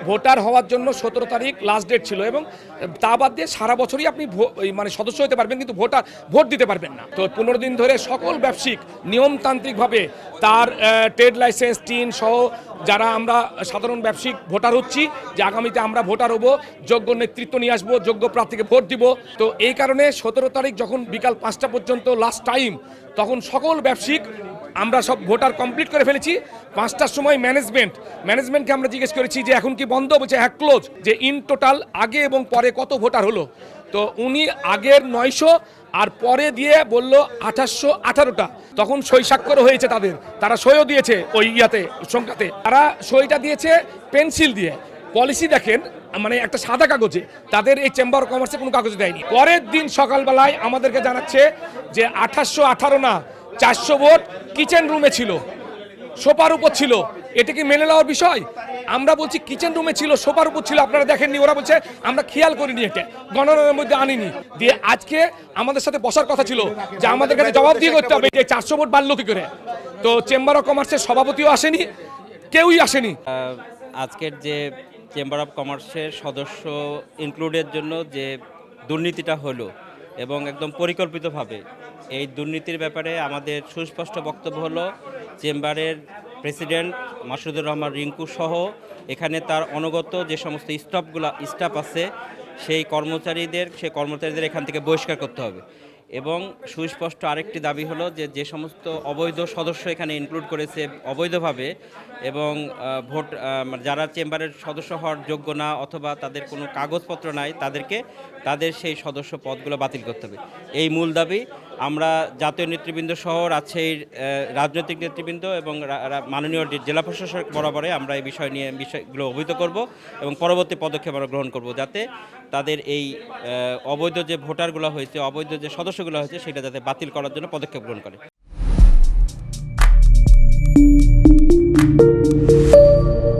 Voter হওয়ার জন্য 17 তারিখ লাস্ট ডেট ছিল, এবং তা বাদ দিয়ে সারা বছরই আপনি মানে সদস্য হতে পারবেন, কিন্তু ভোট দিতে পারবেন না। তো 15 দিন ধরে সকল ব্যবসায়িক নিয়মতান্ত্রিকভাবে তার ট্রেড লাইসেন্স টিন সহ যারা আমরা সাধারণ ব্যবসায়িক ভোটার হচ্ছি, যে আগামীতে আমরা ভোটার হব, যোগ্য নেতৃত্ব নিয়ে আসবো, যোগ্য প্রার্থীকে ভোট দিব। তো এই কারণে 17 তারিখ যখন বিকাল 5টা পর্যন্ত লাস্ট টাইম, তখন সকল ব্যবসায়িক আমরা সব ভোটার কমপ্লিট করে ফেলেছি। 5টার সময় ম্যানেজমেন্টকে আমরা জিজ্ঞেস করেছি যে এখন কি বন্ধ, বলছে হ্যাঁ ক্লোজ, যে ইন টোটাল আগে এবং পরে কত ভোটার হলো। তো উনি আগের 900 আর পরে দিয়ে বলল 2818টা। তখন সই স্বাক্ষর হয়েছে তারা সইও দিয়েছে ওই সংখ্যাতে। তারা সইটা দিয়েছে পেন্সিল দিয়ে। পলিসি দেখেন, মানে একটা সাদা কাগজে, তাদের এই চেম্বার অফ কমার্সে কোনো কাগজে দেয়নি। পরের দিন সকালবেলায় আমাদেরকে জানাচ্ছে যে 2818 না, 400 ভোট কিচেন রুমে ছিল, সোফার উপর ছিল। এটা কি মেনে নেওয়ার বিষয়? আমরা বলছি কিচেন রুমে ছিল, সোফার উপর ছিল, আপনারা দেখেননি। ওরা বলছে আমরা খেয়াল করিনি, এটা গণনার মধ্যে আনিনি। দিয়ে আজকে আমাদের সাথে বসার কথা ছিল যে আমাদের কাছে জবাব দিয়ে করতে হবে যে 400 ভোট বাড়লো কি করে। তো চেম্বার অফ কমার্সের সভাপতিও আসেনি, কেউই আসেনি। আজকের যে চেম্বার অফ কমার্সের সদস্য ইনক্লুডের জন্য যে দুর্নীতিটা হলো, এবং একদম পরিকল্পিতভাবে এই দুর্নীতির ব্যাপারে আমাদের সুস্পষ্ট বক্তব্য হলো, চেম্বারের প্রেসিডেন্ট মাসুদুর রহমান রিঙ্কু সহ এখানে তার অনুগত যে সমস্ত স্টাফ আছে সেই কর্মচারীদের এখান থেকে বহিষ্কার করতে হবে। এবং সুস্পষ্ট আরেকটি দাবি হলো যে সমস্ত অবৈধ সদস্য এখানে ইনক্লুড করেছে অবৈধভাবে, এবং যারা চেম্বারের সদস্য হওয়ার যোগ্য না অথবা তাদের কোনো কাগজপত্র নাই, তাদের সেই সদস্য পদগুলো বাতিল করতে হবে। এই মূল দাবি আমরা জাতীয় নেতৃবৃন্দ সহ রাজশাহীর রাজনৈতিক নেতৃবৃন্দ এবং মাননীয় জেলা প্রশাসক বরাবরে আমরা এই বিষয়গুলো অবহিত করব, এবং পরবর্তী পদক্ষেপ আমরা গ্রহণ করব, যাতে তাদের এই অবৈধ যে ভোটারগুলো হয়েছে, অবৈধ যে সদস্যগুলো হয়েছে, সেটা যাতে বাতিল করার জন্য পদক্ষেপ গ্রহণ করে।